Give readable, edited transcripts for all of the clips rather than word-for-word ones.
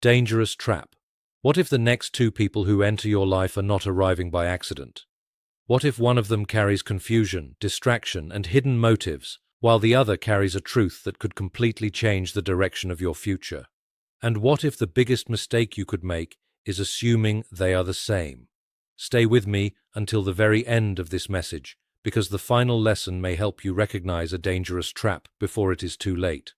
Dangerous trap. What if the next two people who enter your life are not arriving by accident? What if one of them carries confusion, distraction, and hidden motives, while the other carries a truth that could completely change the direction of your future? And what if the biggest mistake you could make is assuming they are the same? Stay with me until the very end of this message, because the final lesson may help you recognize a dangerous trap before it is too late.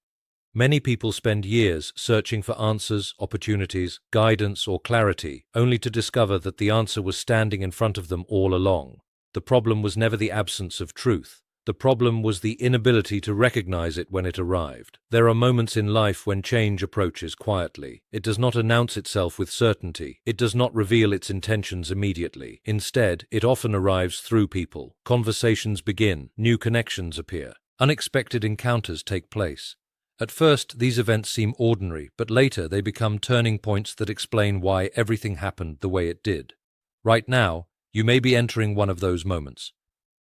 Many people spend years searching for answers, opportunities, guidance, or clarity, only to discover that the answer was standing in front of them all along. The problem was never the absence of truth. The problem was the inability to recognize it when it arrived. There are moments in life when change approaches quietly. It does not announce itself with certainty. It does not reveal its intentions immediately. Instead, it often arrives through people. Conversations begin, new connections appear, unexpected encounters take place. At first, these events seem ordinary, but later they become turning points that explain why everything happened the way it did. Right now, you may be entering one of those moments.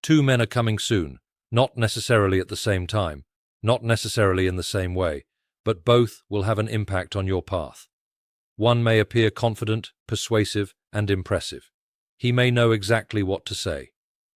Two men are coming soon, not necessarily at the same time, not necessarily in the same way, but both will have an impact on your path. One may appear confident, persuasive, and impressive. He may know exactly what to say.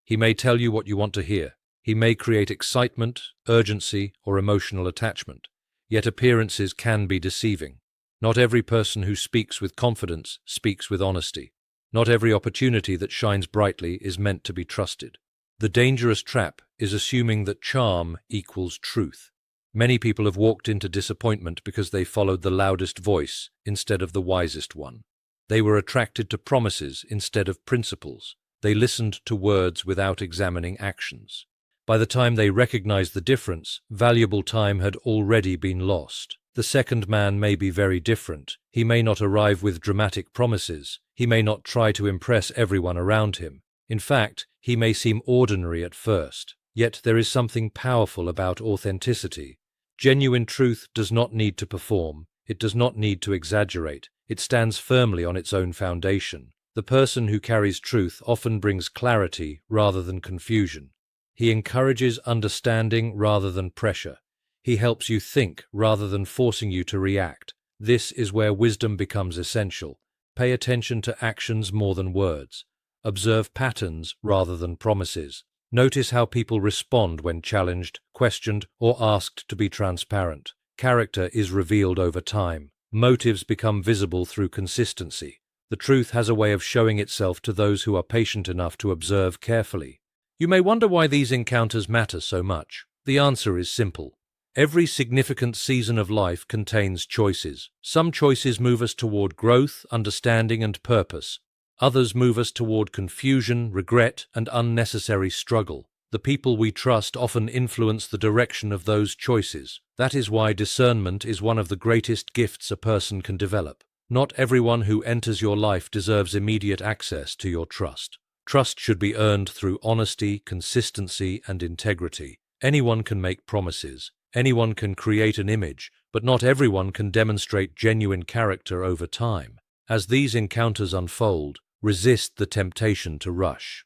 He may tell you what you want to hear. He may create excitement, urgency, or emotional attachment. Yet appearances can be deceiving. Not every person who speaks with confidence speaks with honesty. Not every opportunity that shines brightly is meant to be trusted. The dangerous trap is assuming that charm equals truth. Many people have walked into disappointment because they followed the loudest voice instead of the wisest one. They were attracted to promises instead of principles. They listened to words without examining actions. By the time they recognized the difference, valuable time had already been lost. The second man may be very different. He may not arrive with dramatic promises. He may not try to impress everyone around him. In fact, he may seem ordinary at first. Yet there is something powerful about authenticity. Genuine truth does not need to perform. It does not need to exaggerate. It stands firmly on its own foundation. The person who carries truth often brings clarity rather than confusion. He encourages understanding rather than pressure. He helps you think rather than forcing you to react. This is where wisdom becomes essential. Pay attention to actions more than words. Observe patterns rather than promises. Notice how people respond when challenged, questioned, or asked to be transparent. Character is revealed over time. Motives become visible through consistency. The truth has a way of showing itself to those who are patient enough to observe carefully. You may wonder why these encounters matter so much. The answer is simple. Every significant season of life contains choices. Some choices move us toward growth, understanding, and purpose. Others move us toward confusion, regret, and unnecessary struggle. The people we trust often influence the direction of those choices. That is why discernment is one of the greatest gifts a person can develop. Not everyone who enters your life deserves immediate access to your trust. Trust should be earned through honesty, consistency, and integrity. Anyone can make promises. Anyone can create an image, but not everyone can demonstrate genuine character over time. As these encounters unfold, resist the temptation to rush.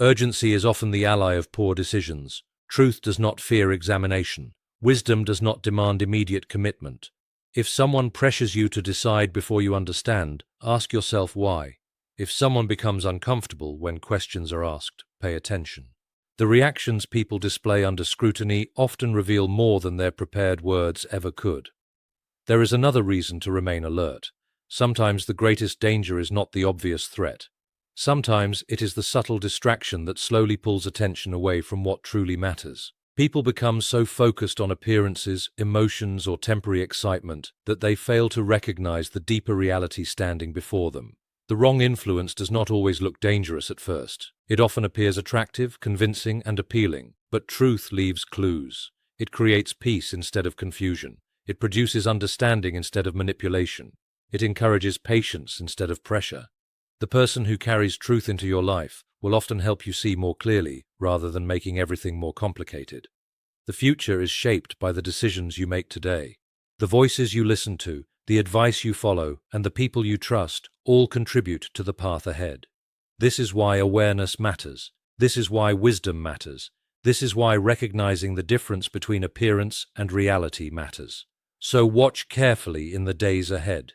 Urgency is often the ally of poor decisions. Truth does not fear examination. Wisdom does not demand immediate commitment. If someone pressures you to decide before you understand, ask yourself why. If someone becomes uncomfortable when questions are asked, pay attention. The reactions people display under scrutiny often reveal more than their prepared words ever could. There is another reason to remain alert. Sometimes the greatest danger is not the obvious threat. Sometimes it is the subtle distraction that slowly pulls attention away from what truly matters. People become so focused on appearances, emotions, or temporary excitement that they fail to recognize the deeper reality standing before them. The wrong influence does not always look dangerous at first. It often appears attractive, convincing, and appealing, but truth leaves clues. It creates peace instead of confusion. It produces understanding instead of manipulation. It encourages patience instead of pressure. The person who carries truth into your life will often help you see more clearly rather than making everything more complicated. The future is shaped by the decisions you make today. The voices you listen to, the advice you follow, and the people you trust all contribute to the path ahead. This is why awareness matters. This is why wisdom matters. This is why recognizing the difference between appearance and reality matters. So watch carefully in the days ahead.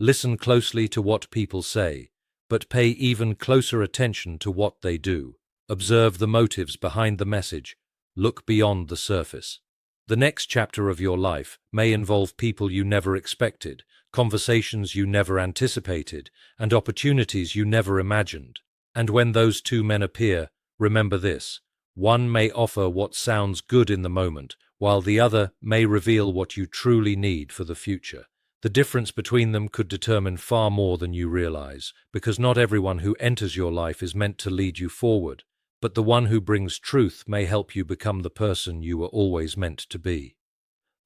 Listen closely to what people say, but pay even closer attention to what they do. Observe the motives behind the message. Look beyond the surface. The next chapter of your life may involve people you never expected, conversations you never anticipated, and opportunities you never imagined. And when those two men appear, remember this: one may offer what sounds good in the moment, while the other may reveal what you truly need for the future. The difference between them could determine far more than you realize, because not everyone who enters your life is meant to lead you forward, but the one who brings truth may help you become the person you were always meant to be.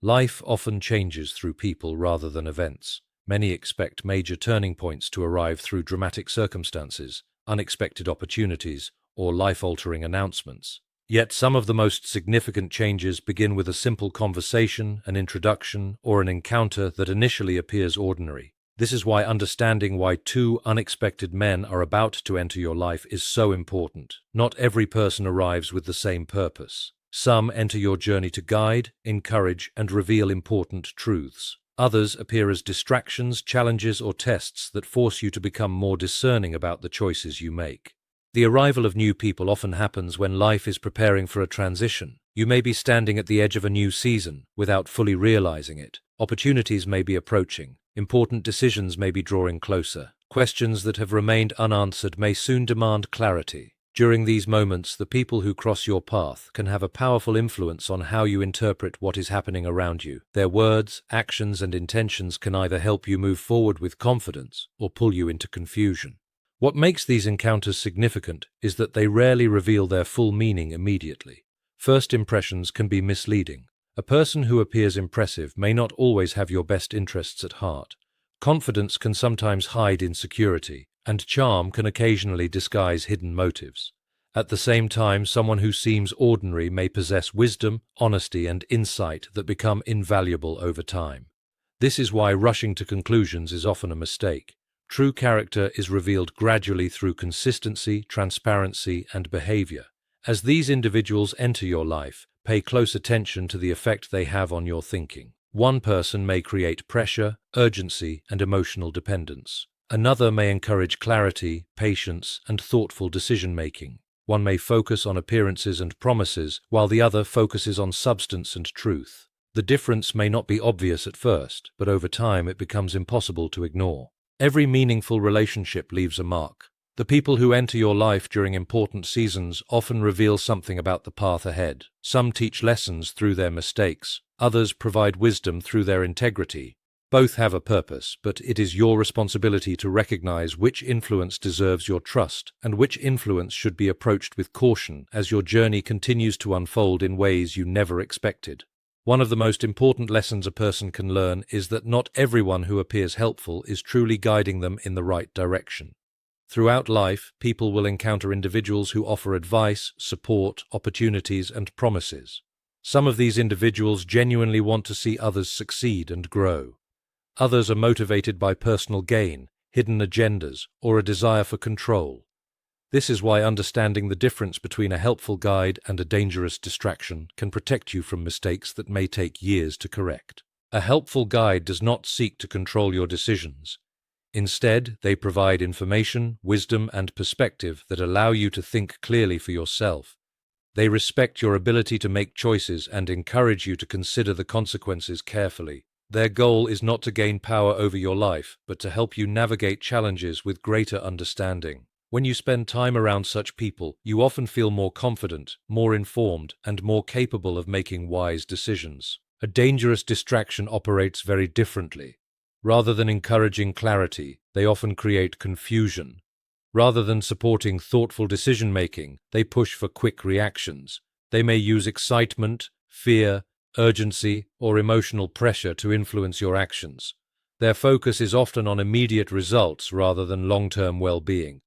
Life often changes through people rather than events. Many expect major turning points to arrive through dramatic circumstances, unexpected opportunities, or life-altering announcements. Yet some of the most significant changes begin with a simple conversation, an introduction, or an encounter that initially appears ordinary. This is why understanding why two unexpected men are about to enter your life is so important. Not every person arrives with the same purpose. Some enter your journey to guide, encourage, and reveal important truths. Others appear as distractions, challenges, or tests that force you to become more discerning about the choices you make. The arrival of new people often happens when life is preparing for a transition. You may be standing at the edge of a new season without fully realizing it. Opportunities may be approaching. Important decisions may be drawing closer. Questions that have remained unanswered may soon demand clarity. During these moments, the people who cross your path can have a powerful influence on how you interpret what is happening around you. Their words, actions, and intentions can either help you move forward with confidence or pull you into confusion. What makes these encounters significant is that they rarely reveal their full meaning immediately. First impressions can be misleading. A person who appears impressive may not always have your best interests at heart. Confidence can sometimes hide insecurity, and charm can occasionally disguise hidden motives. At the same time, someone who seems ordinary may possess wisdom, honesty, and insight that become invaluable over time. This is why rushing to conclusions is often a mistake. True character is revealed gradually through consistency, transparency, and behavior. As these individuals enter your life, pay close attention to the effect they have on your thinking. One person may create pressure, urgency, and emotional dependence. Another may encourage clarity, patience, and thoughtful decision-making. One may focus on appearances and promises, while the other focuses on substance and truth. The difference may not be obvious at first, but over time it becomes impossible to ignore. Every meaningful relationship leaves a mark. The people who enter your life during important seasons often reveal something about the path ahead. Some teach lessons through their mistakes. Others provide wisdom through their integrity. Both have a purpose, but it is your responsibility to recognize which influence deserves your trust and which influence should be approached with caution as your journey continues to unfold in ways you never expected. One of the most important lessons a person can learn is that not everyone who appears helpful is truly guiding them in the right direction. Throughout life, people will encounter individuals who offer advice, support, opportunities, and promises. Some of these individuals genuinely want to see others succeed and grow. Others are motivated by personal gain, hidden agendas, or a desire for control. This is why understanding the difference between a helpful guide and a dangerous distraction can protect you from mistakes that may take years to correct. A helpful guide does not seek to control your decisions. Instead, they provide information, wisdom, and perspective that allow you to think clearly for yourself. They respect your ability to make choices and encourage you to consider the consequences carefully. Their goal is not to gain power over your life, but to help you navigate challenges with greater understanding. When you spend time around such people, you often feel more confident, more informed, and more capable of making wise decisions. A dangerous distraction operates very differently. Rather than encouraging clarity, they often create confusion. Rather than supporting thoughtful decision-making, they push for quick reactions. They may use excitement, fear, urgency, or emotional pressure to influence your actions. Their focus is often on immediate results rather than long-term well-being.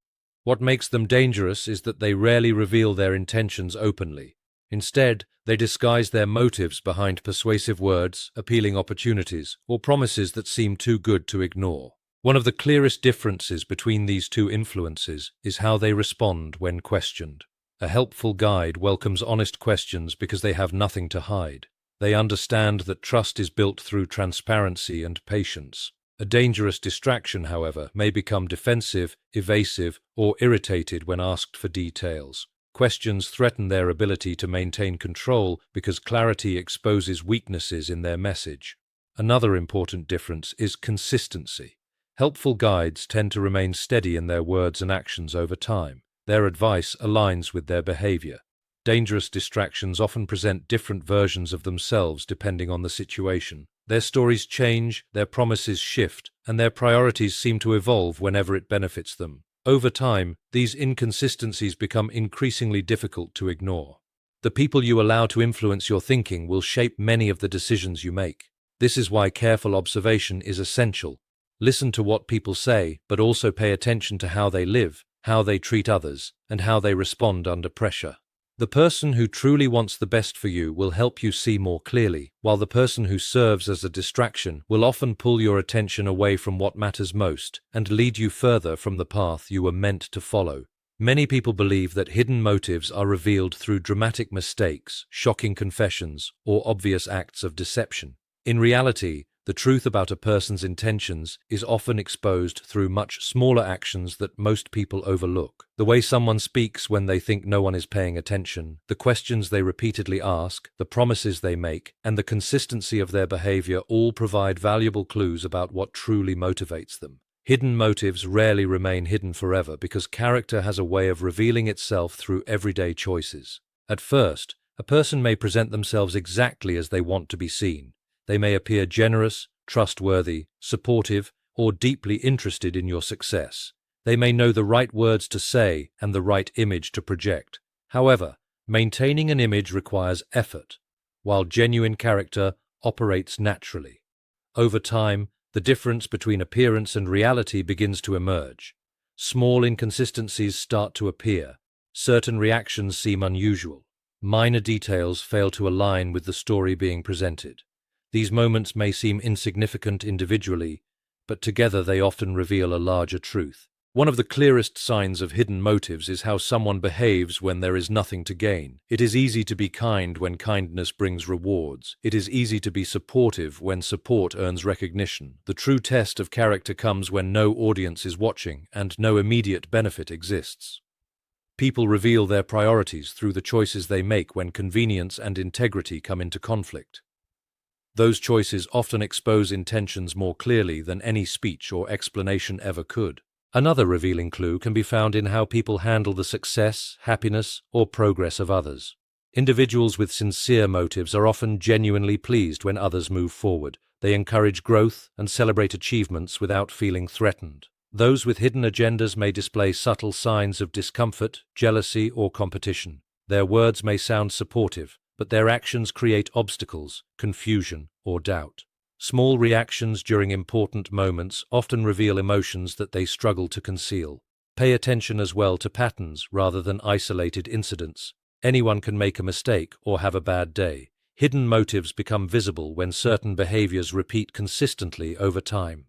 What makes them dangerous is that they rarely reveal their intentions openly. Instead, they disguise their motives behind persuasive words, appealing opportunities, or promises that seem too good to ignore. One of the clearest differences between these two influences is how they respond when questioned. A helpful guide welcomes honest questions because they have nothing to hide. They understand that trust is built through transparency and patience. A dangerous distraction, however, may become defensive, evasive, or irritated when asked for details. Questions threaten their ability to maintain control because clarity exposes weaknesses in their message. Another important difference is consistency. Helpful guides tend to remain steady in their words and actions over time. Their advice aligns with their behavior. Dangerous distractions often present different versions of themselves depending on the situation. Their stories change, their promises shift, and their priorities seem to evolve whenever it benefits them. Over time, these inconsistencies become increasingly difficult to ignore. The people you allow to influence your thinking will shape many of the decisions you make. This is why careful observation is essential. Listen to what people say, but also pay attention to how they live, how they treat others, and how they respond under pressure. The person who truly wants the best for you will help you see more clearly, while the person who serves as a distraction will often pull your attention away from what matters most and lead you further from the path you were meant to follow. Many people believe that hidden motives are revealed through dramatic mistakes, shocking confessions, or obvious acts of deception. In reality, the truth about a person's intentions is often exposed through much smaller actions that most people overlook. The way someone speaks when they think no one is paying attention, the questions they repeatedly ask, the promises they make, and the consistency of their behavior all provide valuable clues about what truly motivates them. Hidden motives rarely remain hidden forever because character has a way of revealing itself through everyday choices. At first, a person may present themselves exactly as they want to be seen. They may appear generous, trustworthy, supportive, or deeply interested in your success. They may know the right words to say and the right image to project. However, maintaining an image requires effort, while genuine character operates naturally. Over time, the difference between appearance and reality begins to emerge. Small inconsistencies start to appear. Certain reactions seem unusual. Minor details fail to align with the story being presented. These moments may seem insignificant individually, but together they often reveal a larger truth. One of the clearest signs of hidden motives is how someone behaves when there is nothing to gain. It is easy to be kind when kindness brings rewards. It is easy to be supportive when support earns recognition. The true test of character comes when no audience is watching and no immediate benefit exists. People reveal their priorities through the choices they make when convenience and integrity come into conflict. Those choices often expose intentions more clearly than any speech or explanation ever could. Another revealing clue can be found in how people handle the success, happiness, or progress of others. Individuals with sincere motives are often genuinely pleased when others move forward. They encourage growth and celebrate achievements without feeling threatened. Those with hidden agendas may display subtle signs of discomfort, jealousy, or competition. Their words may sound supportive, but their actions create obstacles, confusion, or doubt. Small reactions during important moments often reveal emotions that they struggle to conceal. Pay attention as well to patterns rather than isolated incidents. Anyone can make a mistake or have a bad day. Hidden motives become visible when certain behaviors repeat consistently over time.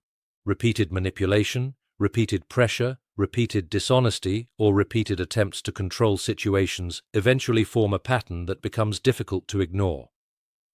Repeated manipulation, repeated pressure, repeated dishonesty, or repeated attempts to control situations eventually form a pattern that becomes difficult to ignore.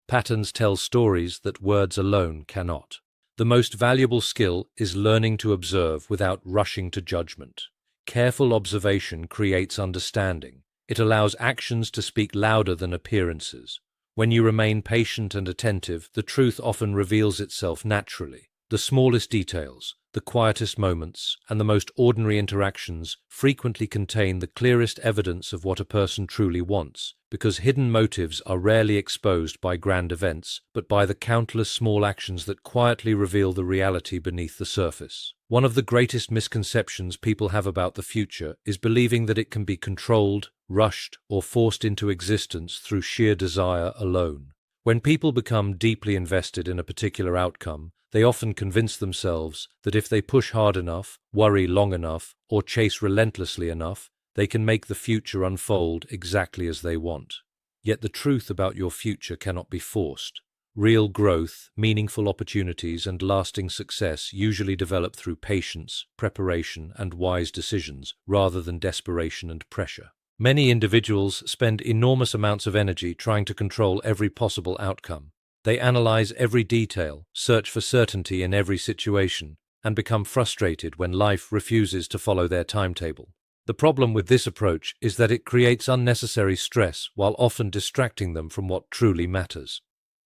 Patterns tell stories that words alone cannot. The most valuable skill is learning to observe without rushing to judgment. Careful observation creates understanding. It allows actions to speak louder than appearances. When you remain patient and attentive, the truth often reveals itself naturally. The smallest details, the quietest moments, and the most ordinary interactions frequently contain the clearest evidence of what a person truly wants, because hidden motives are rarely exposed by grand events, but by the countless small actions that quietly reveal the reality beneath the surface. One of the greatest misconceptions people have about the future is believing that it can be controlled, rushed, or forced into existence through sheer desire alone. When people become deeply invested in a particular outcome, they often convince themselves that if they push hard enough, worry long enough, or chase relentlessly enough, they can make the future unfold exactly as they want. Yet the truth about your future cannot be forced. Real growth, meaningful opportunities, and lasting success usually develop through patience, preparation, and wise decisions, rather than desperation and pressure. Many individuals spend enormous amounts of energy trying to control every possible outcome. They analyze every detail, search for certainty in every situation, and become frustrated when life refuses to follow their timetable. The problem with this approach is that it creates unnecessary stress while often distracting them from what truly matters.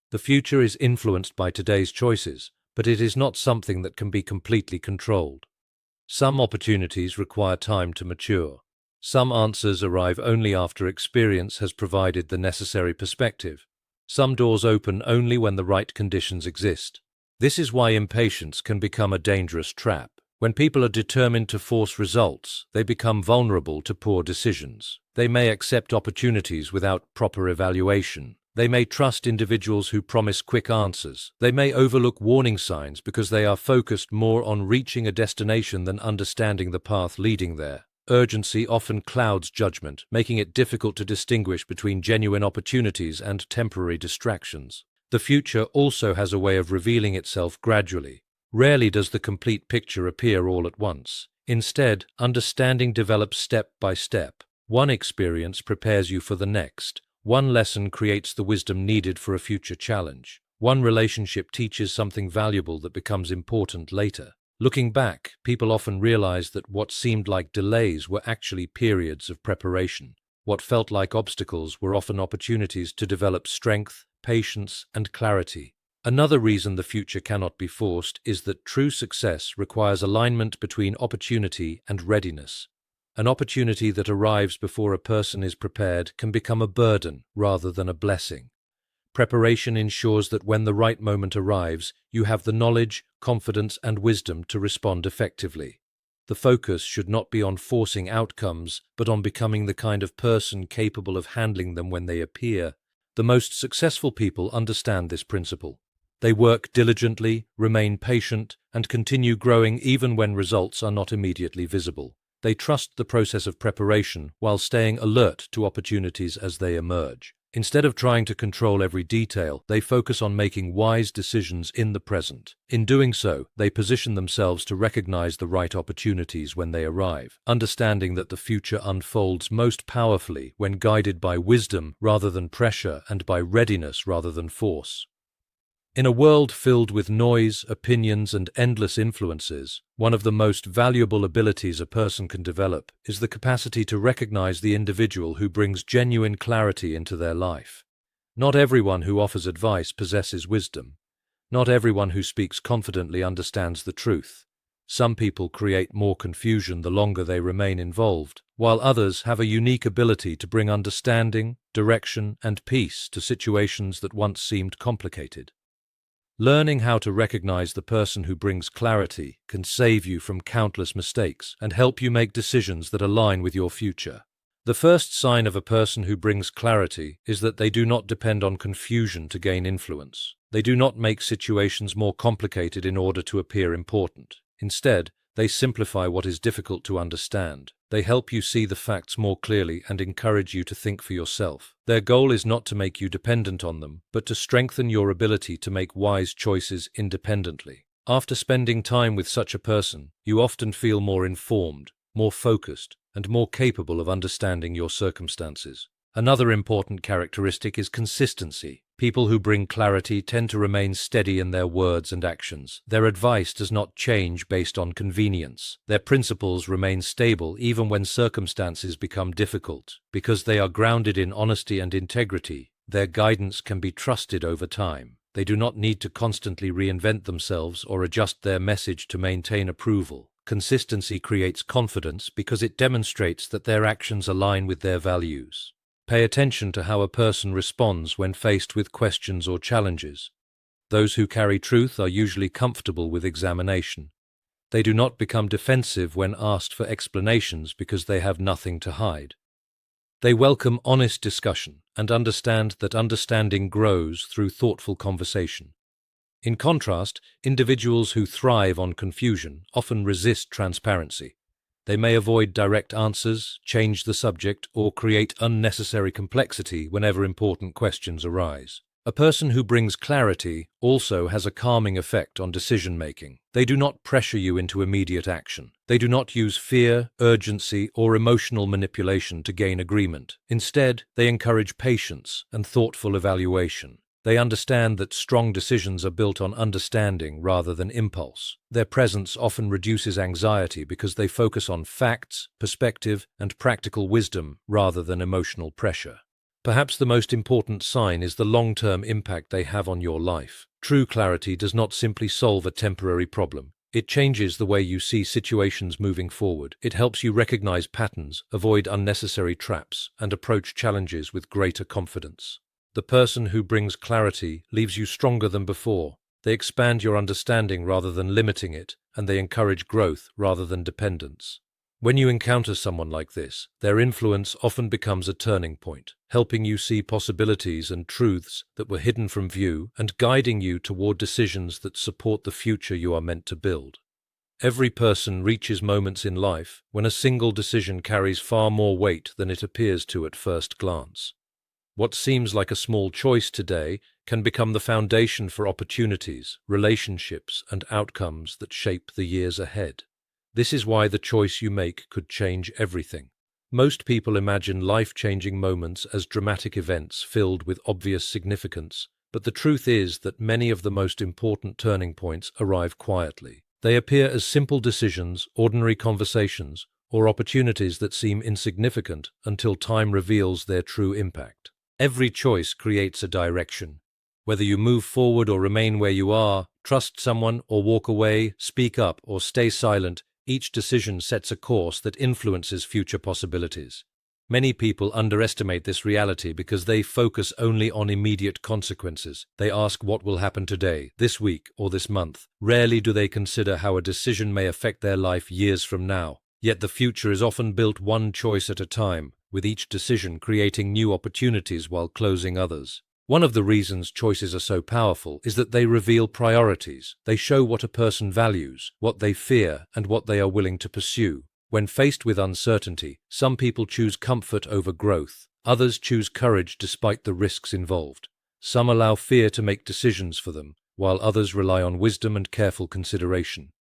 The future is influenced by today's choices, but it is not something that can be completely controlled. Some opportunities require time to mature. Some answers arrive only after experience has provided the necessary perspective. Some doors open only when the right conditions exist. This is why impatience can become a dangerous trap. When people are determined to force results, they become vulnerable to poor decisions. They may accept opportunities without proper evaluation. They may trust individuals who promise quick answers. They may overlook warning signs because they are focused more on reaching a destination than understanding the path leading there. Urgency often clouds judgment, making it difficult to distinguish between genuine opportunities and temporary distractions. The future also has a way of revealing itself gradually. Rarely does the complete picture appear all at once. Instead, understanding develops step by step. One experience prepares you for the next. One lesson creates the wisdom needed for a future challenge. One relationship teaches something valuable that becomes important later. Looking back, people often realize that what seemed like delays were actually periods of preparation. What felt like obstacles were often opportunities to develop strength, patience, and clarity. Another reason the future cannot be forced is that true success requires alignment between opportunity and readiness. An opportunity that arrives before a person is prepared can become a burden rather than a blessing. Preparation ensures that when the right moment arrives, you have the knowledge, confidence, and wisdom to respond effectively. The focus should not be on forcing outcomes, but on becoming the kind of person capable of handling them when they appear. The most successful people understand this principle. They work diligently, remain patient, and continue growing even when results are not immediately visible. They trust the process of preparation while staying alert to opportunities as they emerge. Instead of trying to control every detail, they focus on making wise decisions in the present. In doing so, they position themselves to recognize the right opportunities when they arrive, understanding that the future unfolds most powerfully when guided by wisdom rather than pressure and by readiness rather than force. In a world filled with noise, opinions, and endless influences, one of the most valuable abilities a person can develop is the capacity to recognize the individual who brings genuine clarity into their life. Not everyone who offers advice possesses wisdom. Not everyone who speaks confidently understands the truth. Some people create more confusion the longer they remain involved, while others have a unique ability to bring understanding, direction, and peace to situations that once seemed complicated. Learning how to recognize the person who brings clarity can save you from countless mistakes and help you make decisions that align with your future. The first sign of a person who brings clarity is that they do not depend on confusion to gain influence. They do not make situations more complicated in order to appear important. Instead, they simplify what is difficult to understand. They help you see the facts more clearly and encourage you to think for yourself. Their goal is not to make you dependent on them, but to strengthen your ability to make wise choices independently. After spending time with such a person, you often feel more informed, more focused, and more capable of understanding your circumstances. Another important characteristic is consistency. People who bring clarity tend to remain steady in their words and actions. Their advice does not change based on convenience. Their principles remain stable even when circumstances become difficult. Because they are grounded in honesty and integrity, their guidance can be trusted over time. They do not need to constantly reinvent themselves or adjust their message to maintain approval. Consistency creates confidence because it demonstrates that their actions align with their values. Pay attention to how a person responds when faced with questions or challenges. Those who carry truth are usually comfortable with examination. They do not become defensive when asked for explanations because they have nothing to hide. They welcome honest discussion and understand that understanding grows through thoughtful conversation. In contrast, individuals who thrive on confusion often resist transparency. They may avoid direct answers, change the subject, or create unnecessary complexity whenever important questions arise. A person who brings clarity also has a calming effect on decision-making. They do not pressure you into immediate action. They do not use fear, urgency, or emotional manipulation to gain agreement. Instead, they encourage patience and thoughtful evaluation. They understand that strong decisions are built on understanding rather than impulse. Their presence often reduces anxiety because they focus on facts, perspective, and practical wisdom rather than emotional pressure. Perhaps the most important sign is the long-term impact they have on your life. True clarity does not simply solve a temporary problem. It changes the way you see situations moving forward. It helps you recognize patterns, avoid unnecessary traps, and approach challenges with greater confidence. The person who brings clarity leaves you stronger than before. They expand your understanding rather than limiting it, and they encourage growth rather than dependence. When you encounter someone like this, their influence often becomes a turning point, helping you see possibilities and truths that were hidden from view and guiding you toward decisions that support the future you are meant to build. Every person reaches moments in life when a single decision carries far more weight than it appears to at first glance. What seems like a small choice today can become the foundation for opportunities, relationships, and outcomes that shape the years ahead. This is why the choice you make could change everything. Most people imagine life-changing moments as dramatic events filled with obvious significance, but the truth is that many of the most important turning points arrive quietly. They appear as simple decisions, ordinary conversations, or opportunities that seem insignificant until time reveals their true impact. Every choice creates a direction. Whether you move forward or remain where you are, trust someone or walk away, speak up or stay silent, each decision sets a course that influences future possibilities. Many people underestimate this reality because they focus only on immediate consequences. They ask what will happen today, this week, or this month. Rarely do they consider how a decision may affect their life years from now. Yet the future is often built one choice at a time, with each decision creating new opportunities while closing others. One of the reasons choices are so powerful is that they reveal priorities. They show what a person values, what they fear, and what they are willing to pursue. When faced with uncertainty, some people choose comfort over growth. Others choose courage despite the risks involved. Some allow fear to make decisions for them, while others rely on wisdom and careful consideration.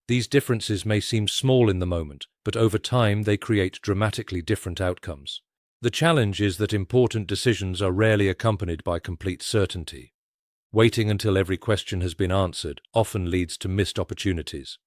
These differences may seem small in the moment, but over time they create dramatically different outcomes. The challenge is that important decisions are rarely accompanied by complete certainty. Waiting until every question has been answered often leads to missed opportunities.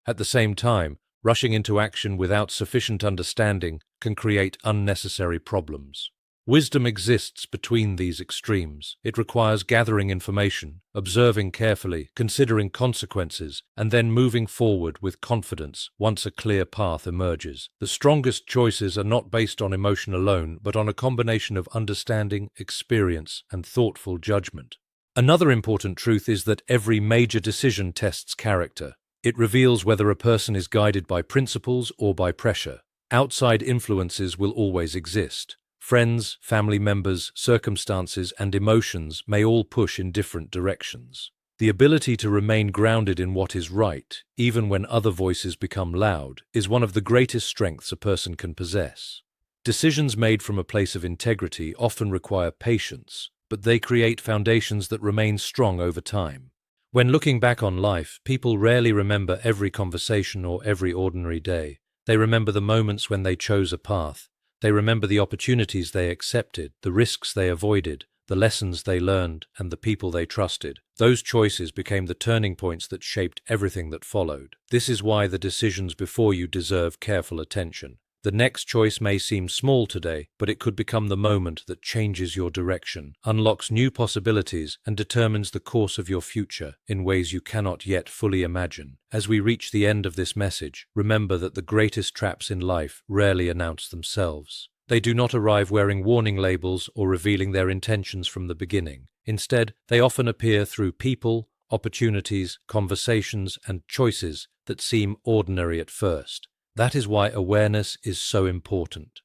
At the same time, rushing into action without sufficient understanding can create unnecessary problems. Wisdom exists between these extremes. It requires gathering information, observing carefully, considering consequences, and then moving forward with confidence once a clear path emerges. The strongest choices are not based on emotion alone, but on a combination of understanding, experience, and thoughtful judgment. Another important truth is that every major decision tests character. It reveals whether a person is guided by principles or by pressure. Outside influences will always exist. Friends, family members, circumstances, and emotions may all push in different directions. The ability to remain grounded in what is right, even when other voices become loud, is one of the greatest strengths a person can possess. Decisions made from a place of integrity often require patience, but they create foundations that remain strong over time. When looking back on life, people rarely remember every conversation or every ordinary day. They remember the moments when they chose a path. They remember the opportunities they accepted, the risks they avoided, the lessons they learned, and the people they trusted. Those choices became the turning points that shaped everything that followed. This is why the decisions before you deserve careful attention. The next choice may seem small today, but it could become the moment that changes your direction, unlocks new possibilities, and determines the course of your future in ways you cannot yet fully imagine. As we reach the end of this message, remember that the greatest traps in life rarely announce themselves. They do not arrive wearing warning labels or revealing their intentions from the beginning. Instead, they often appear through people, opportunities, conversations, and choices that seem ordinary at first. That is why awareness is so important.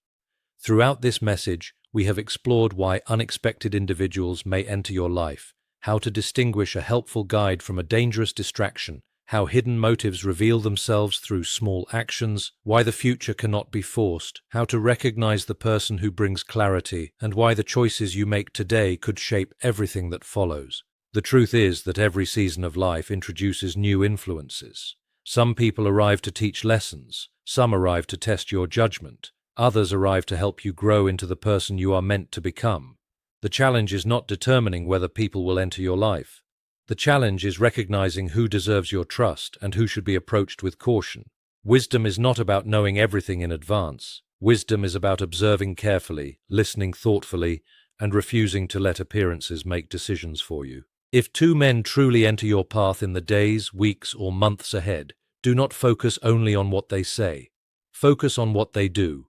Throughout this message, we have explored why unexpected individuals may enter your life, how to distinguish a helpful guide from a dangerous distraction, how hidden motives reveal themselves through small actions, why the future cannot be forced, how to recognize the person who brings clarity, and why the choices you make today could shape everything that follows. The truth is that every season of life introduces new influences. Some people arrive to teach lessons, some arrive to test your judgment, others arrive to help you grow into the person you are meant to become. The challenge is not determining whether people will enter your life. The challenge is recognizing who deserves your trust and who should be approached with caution. Wisdom is not about knowing everything in advance. Wisdom is about observing carefully, listening thoughtfully, and refusing to let appearances make decisions for you. If two men truly enter your path in the days, weeks, or months ahead, do not focus only on what they say. Focus on what they do.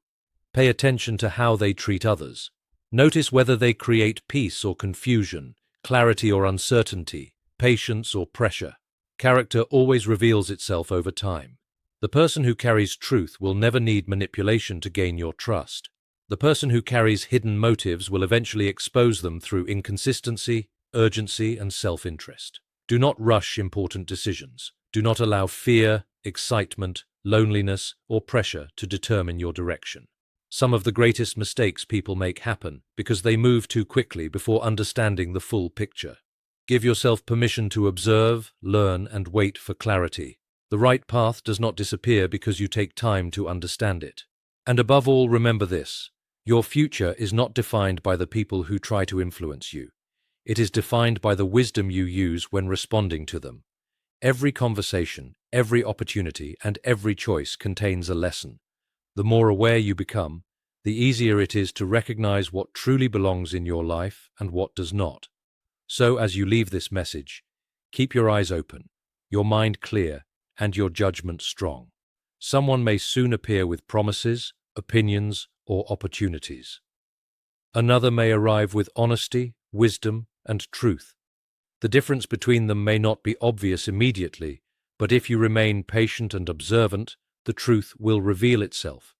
Pay attention to how they treat others. Notice whether they create peace or confusion, clarity or uncertainty, patience or pressure. Character always reveals itself over time. The person who carries truth will never need manipulation to gain your trust. The person who carries hidden motives will eventually expose them through inconsistency, urgency, and self-interest. Do not rush important decisions. Do not allow fear, excitement, loneliness, or pressure to determine your direction. Some of the greatest mistakes people make happen because they move too quickly before understanding the full picture. Give yourself permission to observe, learn, and wait for clarity. The right path does not disappear because you take time to understand it. And above all, remember this: your future is not defined by the people who try to influence you. It is defined by the wisdom you use when responding to them. Every conversation, every opportunity, and every choice contains a lesson. The more aware you become, the easier it is to recognize what truly belongs in your life and what does not. So, as you leave this message, keep your eyes open, your mind clear, and your judgment strong. Someone may soon appear with promises, opinions, or opportunities. Another may arrive with honesty, wisdom, and truth. The difference between them may not be obvious immediately, but if you remain patient and observant, the truth will reveal itself.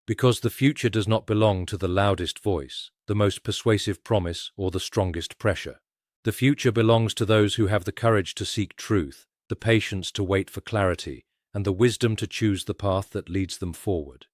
Because the future does not belong to the loudest voice, the most persuasive promise, or the strongest pressure. The future belongs to those who have the courage to seek truth, the patience to wait for clarity, and the wisdom to choose the path that leads them forward.